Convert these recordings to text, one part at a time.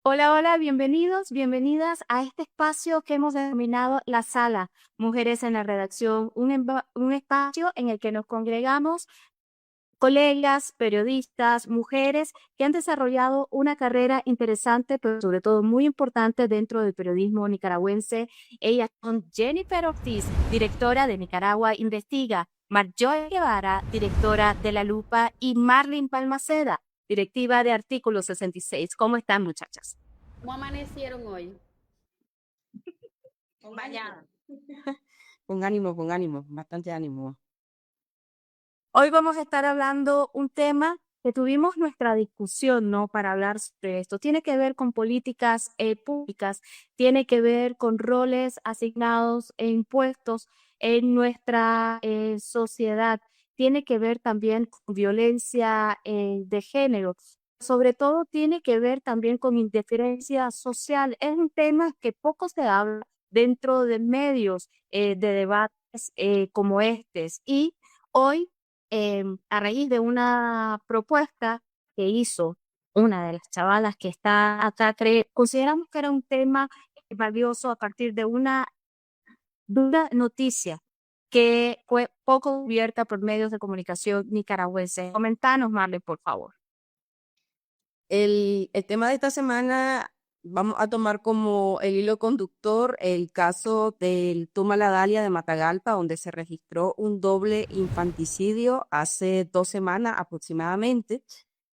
Hola, hola, bienvenidos, bienvenidas a este espacio que hemos denominado La Sala, Mujeres en la Redacción, un espacio en el que nos congregamos colegas, periodistas, mujeres que han desarrollado una carrera interesante, pero sobre todo muy importante dentro del periodismo nicaragüense. Ellas son Jennifer Ortiz, directora de Nicaragua Investiga, Marjorie Guevara, directora de La Lupa, y Marlene Balmaceda, directiva de Artículo 66. ¿Cómo están, muchachas? ¿Cómo amanecieron hoy? Bañadas. Con ánimo, bastante ánimo. Hoy vamos a estar hablando un tema que tuvimos nuestra discusión, ¿no? Para hablar sobre esto. Tiene que ver con políticas públicas, tiene que ver con roles asignados e impuestos en nuestra sociedad, tiene que ver también con violencia de género. Sobre todo tiene que ver también con indiferencia social. Es un tema que poco se habla dentro de medios de debates como estos. Y hoy a raíz de una propuesta que hizo una de las chavalas que está acá, consideramos que era un tema valioso a partir de una dura noticia que fue poco cubierta por medios de comunicación nicaragüenses. Comentanos, Marley, por favor. El tema de esta semana vamos a tomar como el hilo conductor el caso del Tuma La Dalia de Matagalpa, donde se registró un doble infanticidio hace 2 semanas aproximadamente.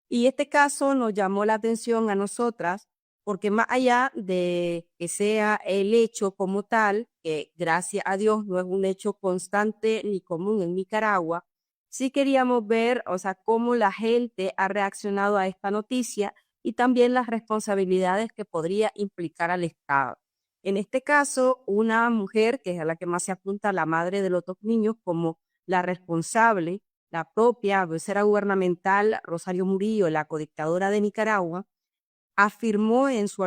Y este caso nos llamó la atención a nosotras porque más allá de que sea el hecho como tal, que gracias a Dios no es un hecho constante ni común en Nicaragua, sí queríamos ver, o sea, cómo la gente ha reaccionado a esta noticia y también las responsabilidades que podría implicar al Estado. En este caso, una mujer, que es a la que más se apunta, la madre de los dos niños, como la responsable, la propia vocera gubernamental Rosario Murillo, la codictadora de Nicaragua, afirmó en su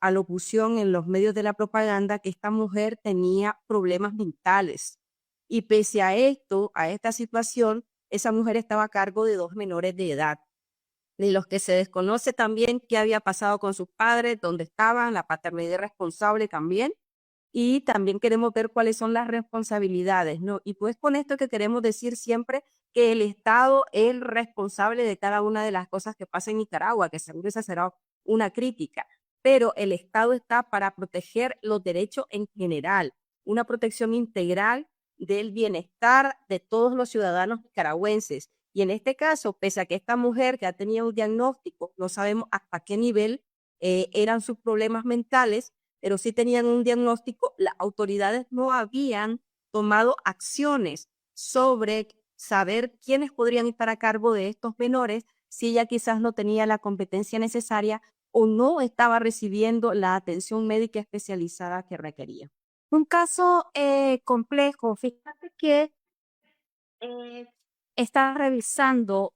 alocución en los medios de la propaganda que esta mujer tenía problemas mentales. Y pese a esto, a esta situación, esa mujer estaba a cargo de 2 menores de edad, de los que se desconoce también qué había pasado con sus padres, dónde estaban, la paternidad responsable también. Y también queremos ver cuáles son las responsabilidades, ¿no? Y pues con esto que queremos decir siempre que el Estado es el responsable de cada una de las cosas que pasa en Nicaragua, que seguro esa será una crítica, pero el Estado está para proteger los derechos en general, una protección integral del bienestar de todos los ciudadanos nicaragüenses. Y en este caso, pese a que esta mujer que ha tenido un diagnóstico, no sabemos hasta qué nivel eran sus problemas mentales, pero sí tenían un diagnóstico, las autoridades no habían tomado acciones sobre saber quiénes podrían estar a cargo de estos menores si ella quizás no tenía la competencia necesaria o no estaba recibiendo la atención médica especializada que requería. Un caso complejo. Fíjate que eh, está revisando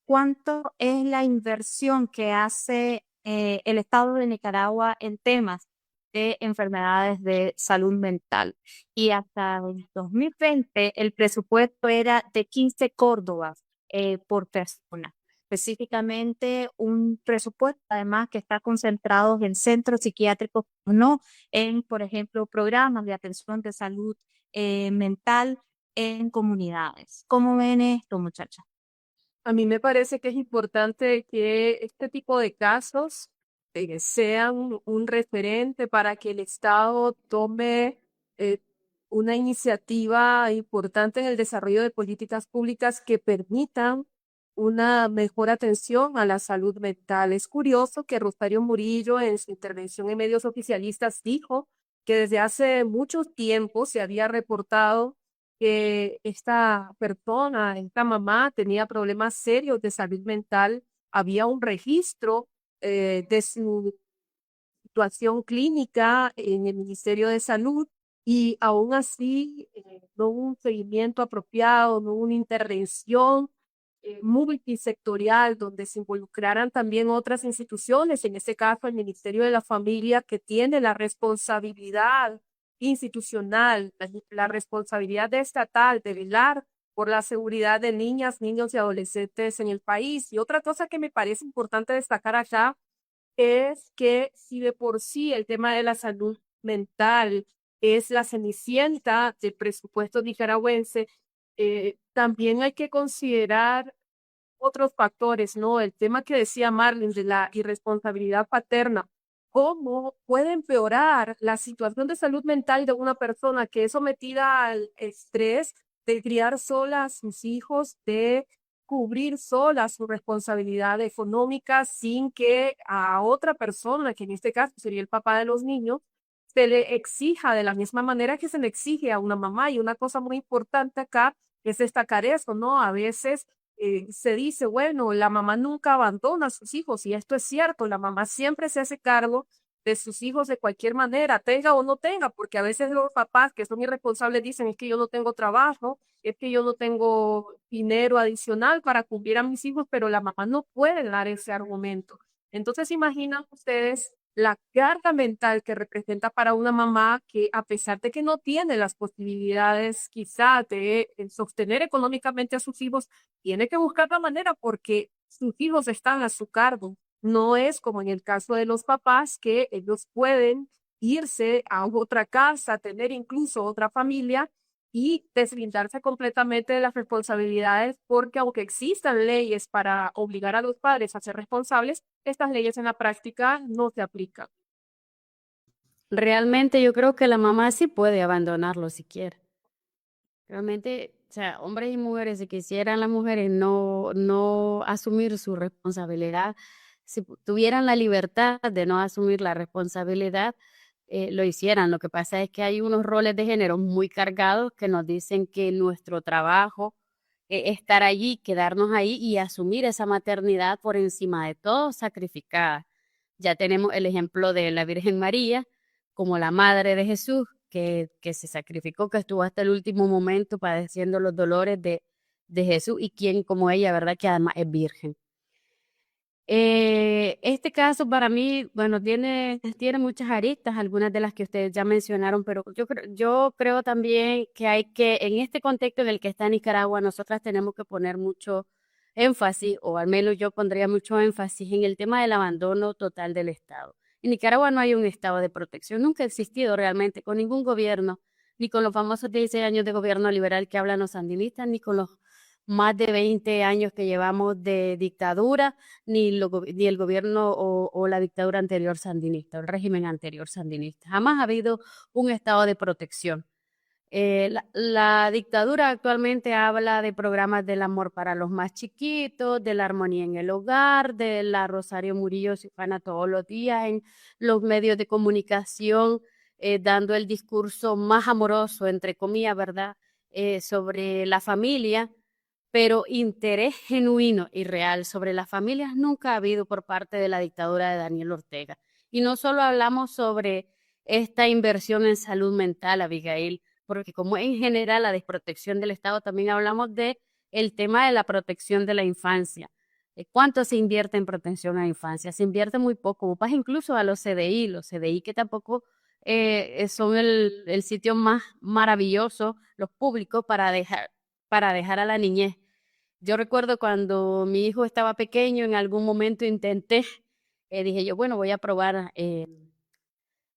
cuánto es la inversión que hace el Estado de Nicaragua en temas de enfermedades de salud mental. Y hasta el 2020 el presupuesto era de 15 córdobas por persona. Específicamente un presupuesto además que está concentrado en centros psiquiátricos, no en, por ejemplo, programas de atención de salud mental en comunidades. ¿Cómo ven esto, muchachas? A mí me parece que es importante que este tipo de casos sean un referente para que el Estado tome eh, una iniciativa importante en el desarrollo de políticas públicas que permitan una mejor atención a la salud mental. Es curioso que Rosario Murillo en su intervención en medios oficialistas dijo que desde hace mucho tiempo se había reportado que esta persona, esta mamá, tenía problemas serios de salud mental, había un registro de su situación clínica en el Ministerio de Salud y aún así no hubo un seguimiento apropiado, no hubo una intervención multisectorial donde se involucraran también otras instituciones, en este caso el Ministerio de la Familia, que tiene la responsabilidad institucional, la responsabilidad estatal de velar por la seguridad de niñas, niños y adolescentes en el país. Y otra cosa que me parece importante destacar acá es que si de por sí el tema de la salud mental es la cenicienta del presupuesto nicaragüense, también hay que considerar otros factores, ¿no? El tema que decía Marlene de la irresponsabilidad paterna, cómo puede empeorar la situación de salud mental de una persona que es sometida al estrés de criar sola a sus hijos, de cubrir sola su responsabilidad económica sin que a otra persona, que en este caso sería el papá de los niños, se le exija de la misma manera que se le exige a una mamá. Y una cosa muy importante acá es destacar eso, ¿no? A veces se dice, bueno, la mamá nunca abandona a sus hijos, y esto es cierto, la mamá siempre se hace cargo de sus hijos de cualquier manera, tenga o no tenga, porque a veces los papás que son irresponsables dicen, es que yo no tengo trabajo, es que yo no tengo dinero adicional para cubrir a mis hijos, pero la mamá no puede dar ese argumento. Entonces, imaginan ustedes la carga mental que representa para una mamá que, a pesar de que no tiene las posibilidades quizá de sostener económicamente a sus hijos, tiene que buscar la manera porque sus hijos están a su cargo. No es como en el caso de los papás, que ellos pueden irse a otra casa, tener incluso otra familia y deslindarse completamente de las responsabilidades, porque aunque existan leyes para obligar a los padres a ser responsables, estas leyes en la práctica no se aplican. Realmente yo creo que la mamá sí puede abandonarlo si quiere. Realmente, o sea, hombres y mujeres, si quisieran las mujeres no asumir su responsabilidad, si tuvieran la libertad de no asumir la responsabilidad, lo hicieran. Lo que pasa es que hay unos roles de género muy cargados que nos dicen que nuestro trabajo es estar allí, quedarnos ahí y asumir esa maternidad por encima de todo, sacrificada. Ya tenemos el ejemplo de la Virgen María como la madre de Jesús, que se sacrificó, que estuvo hasta el último momento padeciendo los dolores de Jesús, y quien como ella, ¿verdad? Que además es virgen. Este caso para mí, bueno, tiene muchas aristas, algunas de las que ustedes ya mencionaron, pero yo creo también que hay que, en este contexto en el que está Nicaragua, nosotras tenemos que poner mucho énfasis, o al menos yo pondría mucho énfasis en el tema del abandono total del Estado. En Nicaragua no hay un estado de protección, nunca ha existido realmente con ningún gobierno, ni con los famosos 16 años de gobierno liberal que hablan los sandinistas, ni con los más de 20 años que llevamos de dictadura, ni el gobierno o la dictadura anterior sandinista, o el régimen anterior sandinista. Jamás ha habido un estado de protección. La dictadura actualmente habla de programas del amor para los más chiquitos, de la armonía en el hogar, de la Rosario Murillo Cifrana todos los días en los medios de comunicación, dando el discurso más amoroso, entre comillas, ¿verdad?, sobre la familia, pero interés genuino y real sobre las familias nunca ha habido por parte de la dictadura de Daniel Ortega. Y no solo hablamos sobre esta inversión en salud mental, Abigail, porque como en general la desprotección del Estado, también hablamos de el tema de la protección de la infancia. ¿Cuánto se invierte en protección a la infancia? Se invierte muy poco, pasa incluso a los CDI que tampoco son el sitio más maravilloso, los públicos, para dejar a la niñez. Yo recuerdo cuando mi hijo estaba pequeño, en algún momento intenté, dije yo, bueno, voy a probar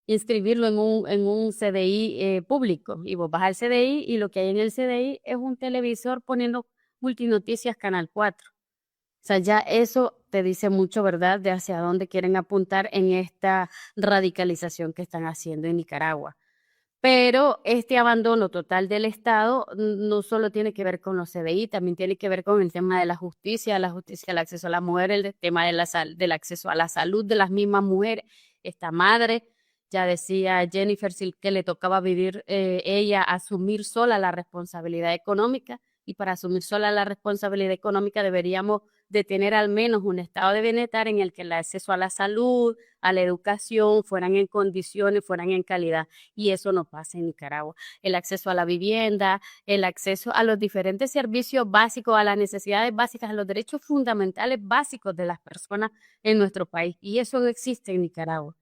inscribirlo en un CDI público. Y vos vas al CDI y lo que hay en el CDI es un televisor poniendo Multinoticias Canal 4. O sea, ya eso te dice mucho, ¿verdad?, de hacia dónde quieren apuntar en esta radicalización que están haciendo en Nicaragua. Pero este abandono total del Estado no solo tiene que ver con los CDI, también tiene que ver con el tema de la justicia, el acceso a la mujer, el tema del acceso a la salud de las mismas mujeres. Esta madre, ya decía Jennifer, que le tocaba vivir ella, asumir sola la responsabilidad económica, y para asumir sola la responsabilidad económica deberíamos de tener al menos un estado de bienestar en el que el acceso a la salud, a la educación, fueran en condiciones, fueran en calidad. Y eso no pasa en Nicaragua. El acceso a la vivienda, el acceso a los diferentes servicios básicos, a las necesidades básicas, a los derechos fundamentales básicos de las personas en nuestro país. Y eso no existe en Nicaragua.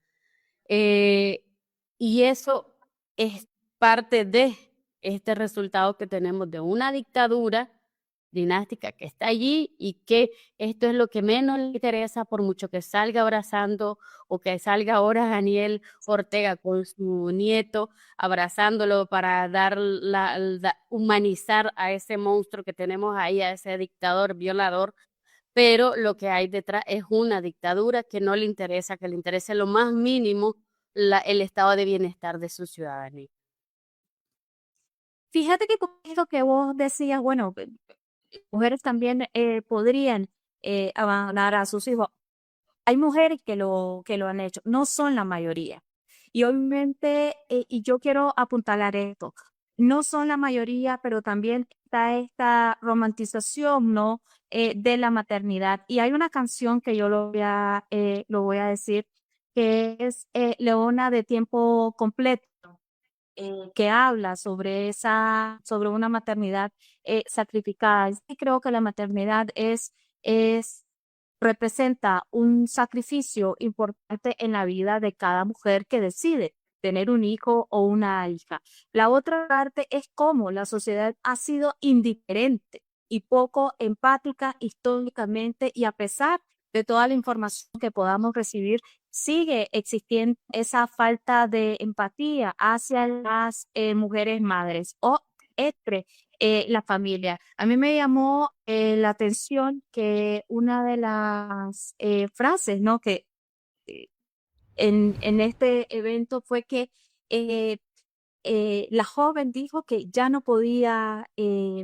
Y eso es parte de este resultado que tenemos de una dictadura dinástica que está allí y que esto es lo que menos le interesa, por mucho que salga abrazando o que salga ahora Daniel Ortega con su nieto abrazándolo para humanizar a ese monstruo que tenemos ahí, a ese dictador violador, pero lo que hay detrás es una dictadura que no le interesa, que le interese lo más mínimo el estado de bienestar de su ciudadanía. Fíjate que con esto que vos decías, bueno, mujeres también podrían abandonar a sus hijos. Hay mujeres que lo han hecho, no son la mayoría. Y obviamente, y yo quiero apuntalar esto, no son la mayoría, pero también está esta romantización, ¿no? De la maternidad. Y hay una canción que yo lo voy a decir, que es Leona de tiempo completo, que habla sobre una maternidad sacrificada. Y creo que la maternidad representa un sacrificio importante en la vida de cada mujer que decide tener un hijo o una hija. La otra parte es cómo la sociedad ha sido indiferente y poco empática históricamente, y a pesar de toda la información que podamos recibir, sigue existiendo esa falta de empatía hacia las mujeres madres o entre la familia. A mí me llamó la atención que una de las frases, ¿no? Que en este evento fue que eh, la joven dijo que ya no podía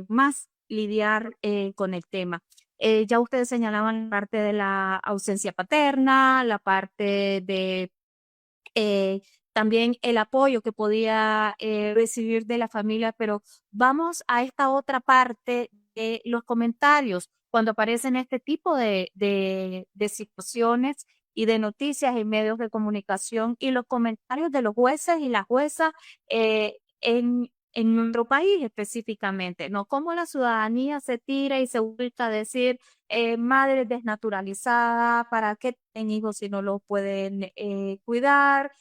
más lidiar con el tema. Ya ustedes señalaban la parte de la ausencia paterna, la parte de eh, también el apoyo que podía recibir de la familia, pero vamos a esta otra parte de los comentarios cuando aparecen este tipo de situaciones y de noticias en medios de comunicación, y los comentarios de los jueces y las juezas en nuestro país específicamente, ¿no? Cómo la ciudadanía se tira y se vuelca a decir madre desnaturalizada, ¿para qué tienen hijos si no los pueden cuidar?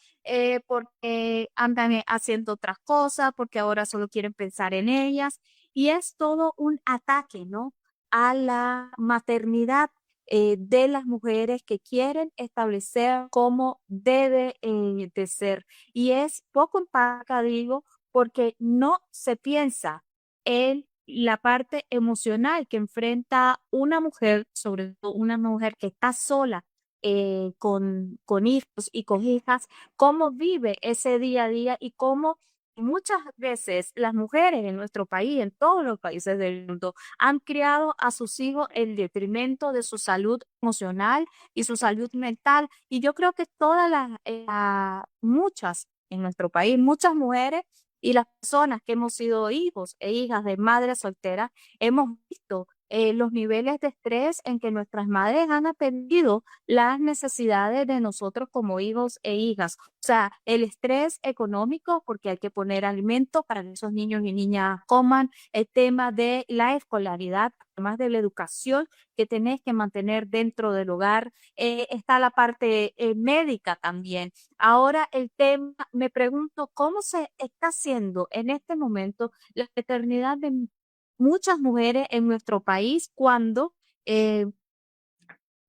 Porque andan haciendo otras cosas, porque ahora solo quieren pensar en ellas. Y es todo un ataque, ¿no? A la maternidad de las mujeres que quieren establecer cómo debe de ser. Y es poco empática, digo, porque no se piensa en la parte emocional que enfrenta una mujer, sobre todo una mujer que está sola con hijos y con hijas, cómo vive ese día a día y cómo muchas veces las mujeres en nuestro país, en todos los países del mundo, han criado a sus hijos en detrimento de su salud emocional y su salud mental. Y yo creo que muchas en nuestro país, muchas mujeres y las personas que hemos sido hijos e hijas de madres solteras, hemos visto los niveles de estrés en que nuestras madres han atendido las necesidades de nosotros como hijos e hijas. O sea, el estrés económico, porque hay que poner alimento para que esos niños y niñas coman, el tema de la escolaridad, además de la educación que tenés que mantener dentro del hogar, está la parte médica también. Ahora el tema, me pregunto, ¿cómo se está haciendo en este momento la maternidad de muchas mujeres en nuestro país cuando eh,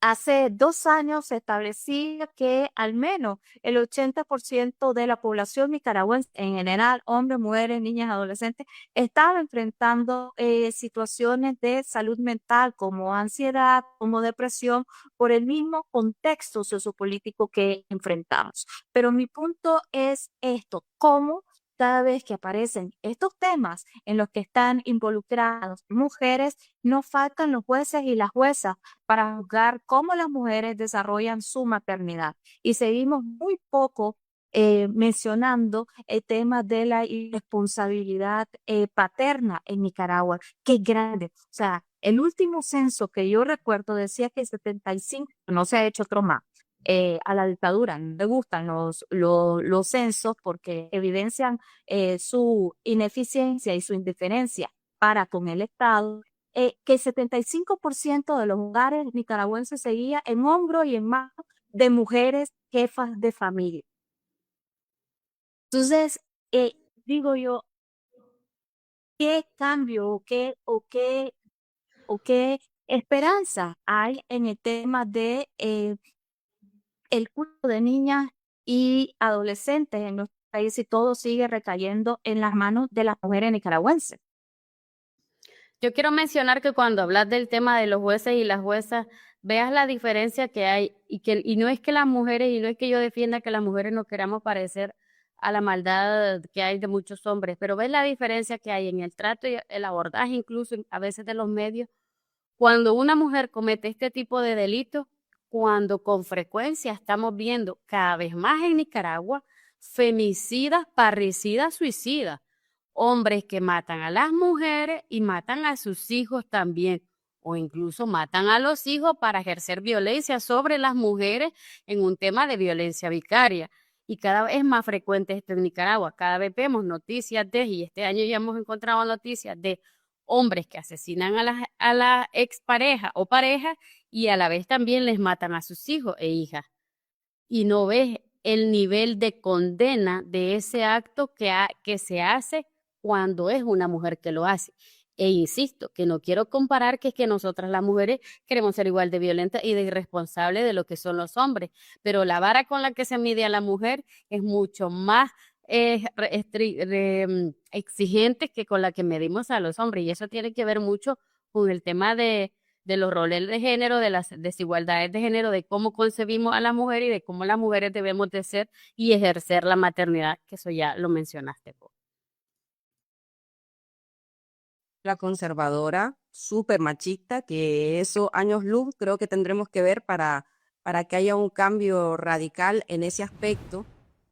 hace 2 años se establecía que al menos el 80% de la población nicaragüense, en general, hombres, mujeres, niñas, adolescentes, estaba enfrentando situaciones de salud mental como ansiedad, como depresión, por el mismo contexto sociopolítico que enfrentamos? Pero mi punto es esto: ¿cómo cada vez que aparecen estos temas en los que están involucradas mujeres, no faltan los jueces y las juezas para juzgar cómo las mujeres desarrollan su maternidad? Y seguimos muy poco mencionando el tema de la irresponsabilidad paterna en Nicaragua, que es grande. O sea, el último censo que yo recuerdo decía que 75, no se ha hecho otro más. A la dictadura no le gustan los censos porque evidencian su ineficiencia y su indiferencia para con el Estado, que el 75% de los hogares nicaragüenses seguía en hombros y en manos de mujeres jefas de familia. Entonces, digo yo, ¿qué cambio o qué esperanza hay en el tema de el cuidado de niñas y adolescentes en nuestro país si todo sigue recayendo en las manos de las mujeres nicaragüenses? Yo quiero mencionar que cuando hablas del tema de los jueces y las juezas, veas la diferencia que hay y no es que las mujeres, y no es que yo defienda que las mujeres no queramos parecer a la maldad que hay de muchos hombres, pero ves la diferencia que hay en el trato y el abordaje incluso a veces de los medios cuando una mujer comete este tipo de delitos, cuando con frecuencia estamos viendo cada vez más en Nicaragua femicidas, parricidas, suicidas, hombres que matan a las mujeres y matan a sus hijos también, o incluso matan a los hijos para ejercer violencia sobre las mujeres en un tema de violencia vicaria. Y cada vez es más frecuente esto en Nicaragua. Cada vez vemos noticias y este año ya hemos encontrado noticias de hombres que asesinan a la expareja o pareja y a la vez también les matan a sus hijos e hijas. Y no ves el nivel de condena de ese acto que se hace cuando es una mujer que lo hace. E insisto, que no quiero comparar que es que nosotras las mujeres queremos ser igual de violentas y de irresponsables de lo que son los hombres, pero la vara con la que se mide a la mujer es mucho más exigente que con la que medimos a los hombres y eso tiene que ver mucho con el tema de los roles de género, de las desigualdades de género, de cómo concebimos a la mujer y de cómo las mujeres debemos de ser y ejercer la maternidad, que eso ya lo mencionaste. La conservadora, súper machista, que esos años luz creo que tendremos que ver para que haya un cambio radical en ese aspecto.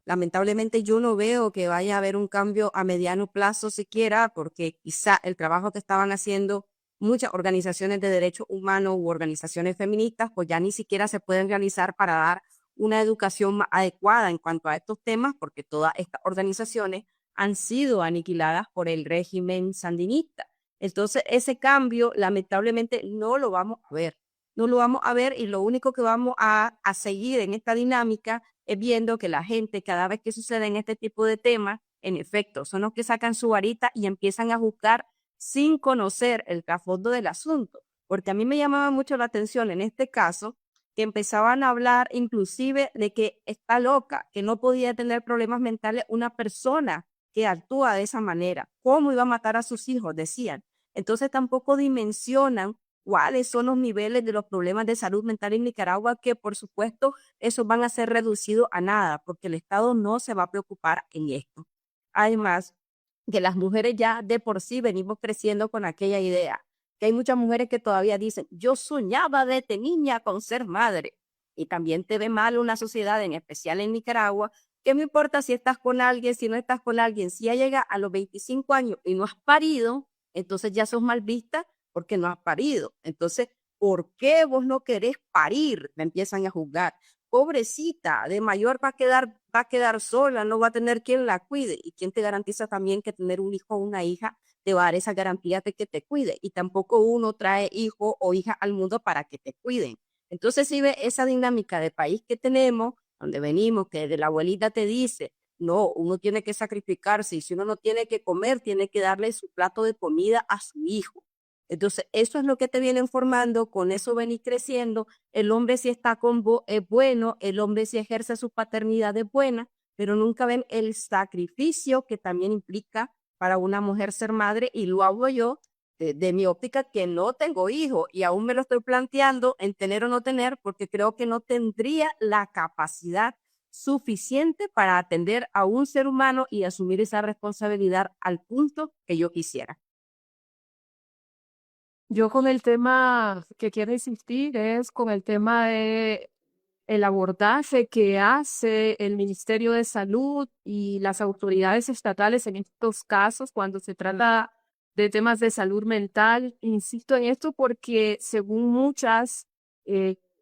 Lamentablemente yo no veo que vaya a haber un cambio a mediano plazo siquiera, porque quizá el trabajo que estaban haciendo muchas organizaciones de derechos humanos u organizaciones feministas, pues ya ni siquiera se pueden realizar para dar una educación más adecuada en cuanto a estos temas, porque todas estas organizaciones han sido aniquiladas por el régimen sandinista. Entonces, ese cambio lamentablemente no lo vamos a ver. No lo vamos a ver y lo único que vamos a seguir en esta dinámica es viendo que la gente, cada vez que suceden este tipo de temas, en efecto, son los que sacan su varita y empiezan a juzgar sin conocer el trasfondo del asunto. Porque a mí me llamaba mucho la atención en este caso que empezaban a hablar inclusive de que está loca, que no podía tener problemas mentales una persona que actúa de esa manera. ¿Cómo iba a matar a sus hijos? Decían. Entonces tampoco dimensionan cuáles son los niveles de los problemas de salud mental en Nicaragua, que por supuesto esos van a ser reducidos a nada, porque el Estado no se va a preocupar en esto. Además, que las mujeres ya de por sí venimos creciendo con aquella idea, que hay muchas mujeres que todavía dicen, yo soñaba desde niña con ser madre, y también te ve mal una sociedad, en especial en Nicaragua, que no importa si estás con alguien, si no estás con alguien, si ya llega a los 25 años y no has parido, entonces ya sos mal vista porque no has parido. Entonces, ¿por qué vos no querés parir? Me empiezan a juzgar. Pobrecita, de mayor va a quedar sola, no va a tener quien la cuide. ¿Y quién te garantiza también que tener un hijo o una hija te va a dar esa garantía de que te cuide? Y tampoco uno trae hijo o hija al mundo para que te cuiden. Entonces, si ve esa dinámica de país que tenemos, donde venimos, que de la abuelita te dice, no, uno tiene que sacrificarse y si uno no tiene que comer, tiene que darle su plato de comida a su hijo. Entonces, eso es lo que te vienen formando, con eso venís creciendo. El hombre si está con vos es bueno, el hombre si ejerce su paternidad es buena, pero nunca ven el sacrificio que también implica para una mujer ser madre y lo hago yo de mi óptica que no tengo hijos y aún me lo estoy planteando en tener o no tener porque creo que no tendría la capacidad suficiente para atender a un ser humano y asumir esa responsabilidad al punto que yo quisiera. Yo con el tema que quiero insistir es con el tema el abordaje que hace el Ministerio de Salud y las autoridades estatales en estos casos cuando se trata de temas de salud mental. Insisto en esto porque según muchas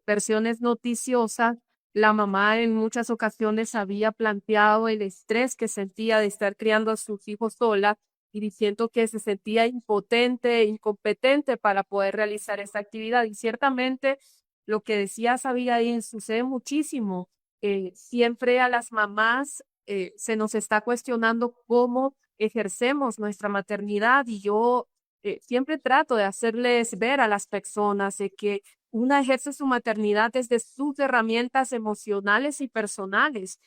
versiones noticiosas, la mamá en muchas ocasiones había planteado el estrés que sentía de estar criando a sus hijos sola y diciendo que se sentía impotente, incompetente para poder realizar esa actividad. Y ciertamente lo que decías, Abigail, sucede muchísimo. Siempre a las mamás se nos está cuestionando cómo ejercemos nuestra maternidad y yo siempre trato de hacerles ver a las personas de que una ejerce su maternidad desde sus herramientas emocionales y personales.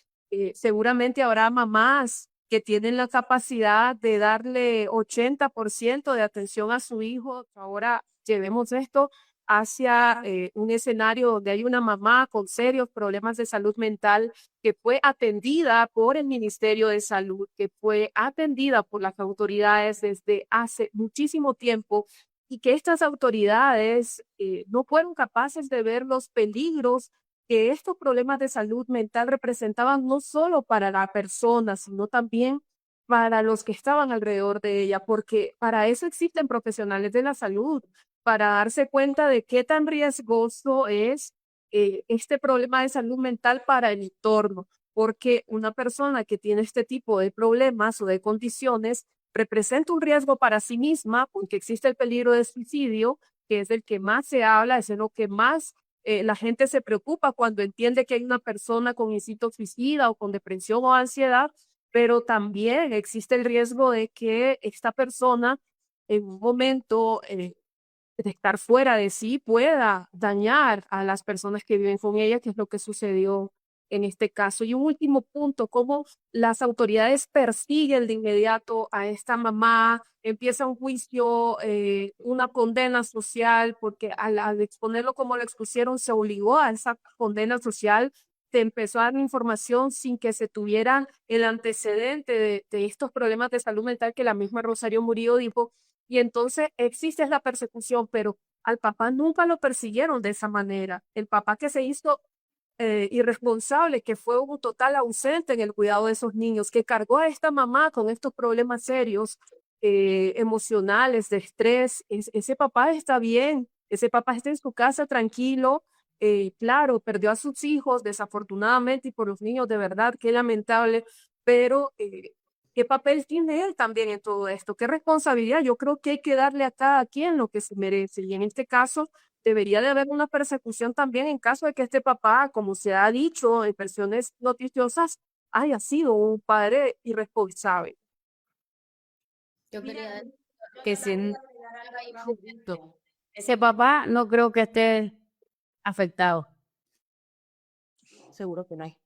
Seguramente habrá mamás que tienen la capacidad de darle 80% de atención a su hijo. Ahora llevemos esto hacia un escenario donde hay una mamá con serios problemas de salud mental que fue atendida por el Ministerio de Salud, que fue atendida por las autoridades desde hace muchísimo tiempo y que estas autoridades no fueron capaces de ver los peligros que estos problemas de salud mental representaban no solo para la persona, sino también para los que estaban alrededor de ella, porque para eso existen profesionales de la salud, para darse cuenta de qué tan riesgoso es este problema de salud mental para el entorno, porque una persona que tiene este tipo de problemas o de condiciones representa un riesgo para sí misma, porque existe el peligro de suicidio, que es el que más se habla, es en lo que más la gente se preocupa cuando entiende que hay una persona con instinto suicida o con depresión o ansiedad, pero también existe el riesgo de que esta persona en un momento de estar fuera de sí pueda dañar a las personas que viven con ella, que es lo que sucedió en este caso. Y un último punto, cómo las autoridades persiguen de inmediato a esta mamá, empieza un juicio, una condena social, porque al exponerlo como lo expusieron, se obligó a esa condena social, se empezó a dar información sin que se tuviera el antecedente de estos problemas de salud mental que la misma Rosario Murillo dijo, y entonces existe la persecución, pero al papá nunca lo persiguieron de esa manera. El papá que se hizo irresponsable, que fue un total ausente en el cuidado de esos niños, que cargó a esta mamá con estos problemas serios, emocionales, de estrés, ese papá está bien, ese papá está en su casa tranquilo, claro, perdió a sus hijos desafortunadamente y por los niños de verdad, qué lamentable, pero ¿qué papel tiene él también en todo esto? ¿Qué responsabilidad? Yo creo que hay que darle a cada quien lo que se merece y en este caso debería de haber una persecución también en caso de que este papá, como se ha dicho en versiones noticiosas, haya sido un padre irresponsable. Yo quería decir que sin ese papá no creo que esté afectado. Seguro que no hay.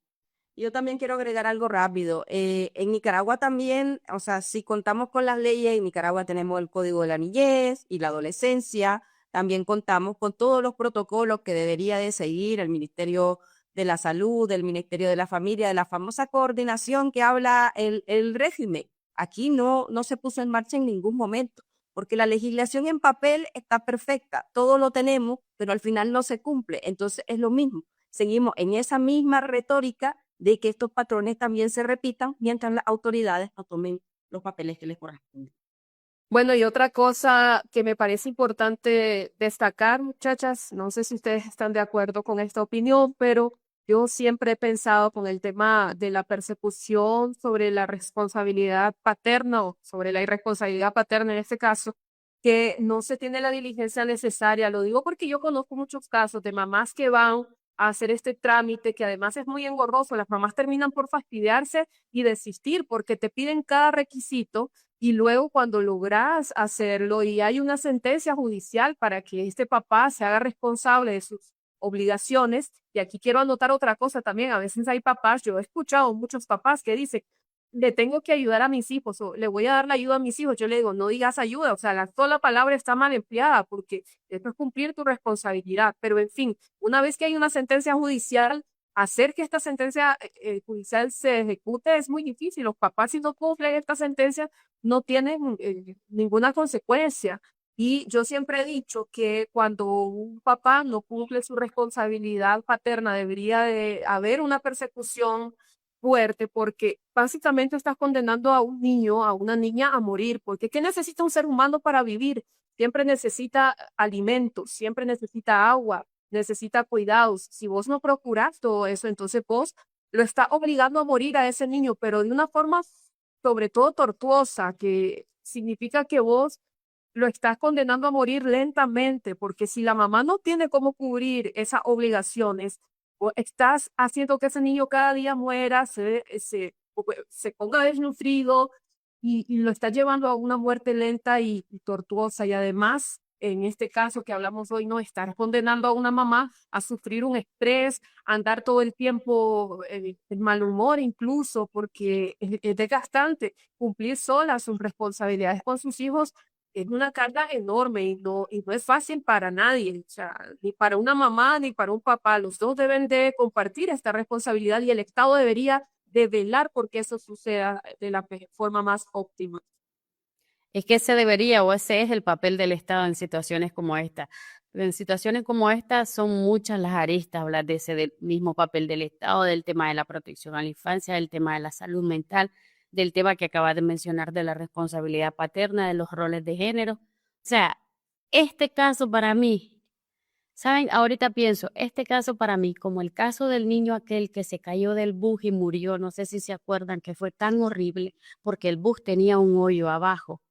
Yo también quiero agregar algo rápido. En Nicaragua también, o sea, si contamos con las leyes, en Nicaragua tenemos el Código de la Niñez y la Adolescencia, también contamos con todos los protocolos que debería de seguir el Ministerio de la Salud, el Ministerio de la Familia, de la famosa coordinación que habla el régimen. Aquí no se puso en marcha en ningún momento, porque la legislación en papel está perfecta, todo lo tenemos, pero al final no se cumple. Entonces es lo mismo. Seguimos en esa misma retórica de que estos patrones también se repitan mientras las autoridades no tomen los papeles que les corresponden. Bueno, y otra cosa que me parece importante destacar, muchachas, no sé si ustedes están de acuerdo con esta opinión, pero yo siempre he pensado con el tema de la persecución sobre la responsabilidad paterna o sobre la irresponsabilidad paterna en este caso, que no se tiene la diligencia necesaria. Lo digo porque yo conozco muchos casos de mamás que van a hacer este trámite, que además es muy engorroso. Las mamás terminan por fastidiarse y desistir porque te piden cada requisito y luego cuando logras hacerlo y hay una sentencia judicial para que este papá se haga responsable de sus obligaciones, y aquí quiero anotar otra cosa también, a veces hay papás, yo he escuchado muchos papás que dicen, le tengo que ayudar a mis hijos o le voy a dar la ayuda a mis hijos, yo le digo, no digas ayuda, o sea, la sola palabra está mal empleada porque esto es cumplir tu responsabilidad, pero en fin, una vez que hay una sentencia judicial, hacer que esta sentencia judicial se ejecute es muy difícil, los papás si no cumplen esta sentencia no tienen ninguna consecuencia. Y yo siempre he dicho que cuando un papá no cumple su responsabilidad paterna, debería de haber una persecución fuerte porque básicamente estás condenando a un niño, a una niña a morir, porque ¿qué necesita un ser humano para vivir? Siempre necesita alimentos, siempre necesita agua, necesita cuidados. Si vos no procuras todo eso, entonces vos lo estás obligando a morir a ese niño, pero de una forma sobre todo tortuosa, que significa que vos lo estás condenando a morir lentamente, porque si la mamá no tiene cómo cubrir esas obligaciones, o estás haciendo que ese niño cada día muera, se ponga desnutrido y lo estás llevando a una muerte lenta y tortuosa. Y además, en este caso que hablamos hoy, no estar condenando a una mamá a sufrir un estrés, a andar todo el tiempo en mal humor incluso, porque es desgastante cumplir sola sus responsabilidades con sus hijos. Es una carga enorme y no es fácil para nadie, o sea, ni para una mamá ni para un papá. Los dos deben de compartir esta responsabilidad y el Estado debería de velar porque eso suceda de la forma más óptima. Es que ese debería o ese es el papel del Estado en situaciones como esta. En situaciones como esta son muchas las aristas, hablar de ese del mismo papel del Estado, del tema de la protección a la infancia, del tema de la salud mental, del tema que acabas de mencionar de la responsabilidad paterna, de los roles de género. O sea, este caso para mí, ¿saben? Ahorita pienso, este caso para mí, como el caso del niño aquel que se cayó del bus y murió, no sé si se acuerdan que fue tan horrible porque el bus tenía un hoyo abajo.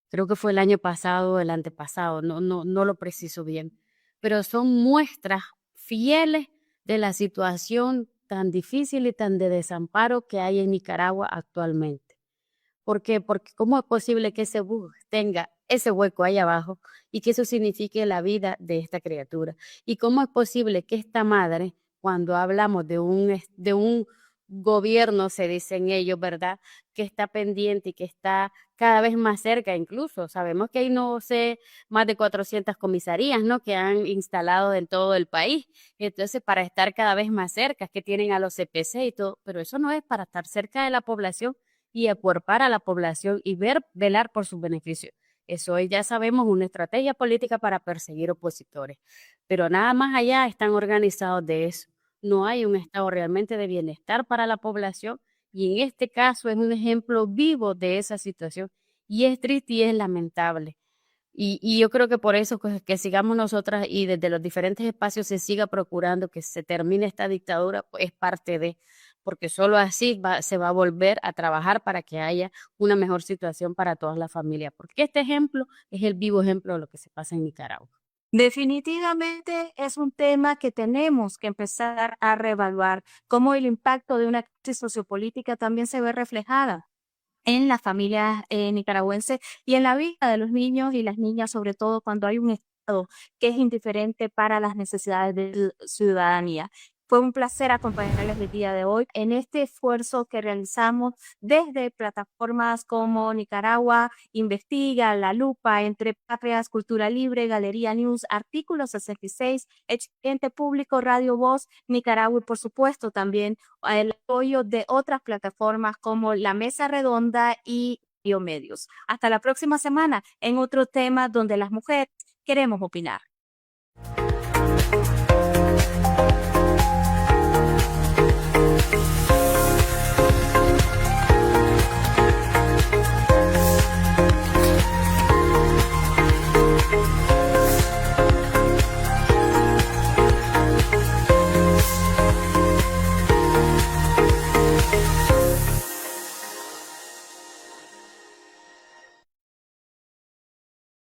Creo que fue el año pasado o el antepasado, no lo preciso bien, pero son muestras fieles de la situación tan difícil y tan de desamparo que hay en Nicaragua actualmente. ¿Por qué? Porque ¿cómo es posible que ese bus tenga ese hueco ahí abajo y que eso signifique la vida de esta criatura? ¿Y cómo es posible que esta madre, cuando hablamos de un gobierno, se dicen ellos, ¿verdad?, que está pendiente y que está cada vez más cerca, incluso sabemos que hay, no sé, más de 400 comisarías, ¿no?, que han instalado en todo el país. Entonces, para estar cada vez más cerca, que tienen a los CPC y todo, pero eso no es para estar cerca de la población y acuerpar a la población y velar por sus beneficios. Eso es, ya sabemos, una estrategia política para perseguir opositores, pero nada más allá están organizados de eso. No hay un estado realmente de bienestar para la población y en este caso es un ejemplo vivo de esa situación y es triste y es lamentable. Y yo creo que por eso que sigamos nosotras y desde los diferentes espacios se siga procurando que se termine esta dictadura, pues es parte de, porque solo así se va a volver a trabajar para que haya una mejor situación para todas las familias, porque este ejemplo es el vivo ejemplo de lo que se pasa en Nicaragua. Definitivamente es un tema que tenemos que empezar a reevaluar, cómo el impacto de una crisis sociopolítica también se ve reflejada en las familias nicaragüenses y en la vida de los niños y las niñas, sobre todo cuando hay un Estado que es indiferente para las necesidades de la ciudadanía. Fue un placer acompañarles el día de hoy en este esfuerzo que realizamos desde plataformas como Nicaragua Investiga, La Lupa, Entre Patrias, Cultura Libre, Galería News, Artículo 66, Expediente Público, Radio Voz, Nicaragua y por supuesto también el apoyo de otras plataformas como La Mesa Redonda y Biomedios. Hasta la próxima semana en otro tema donde las mujeres queremos opinar.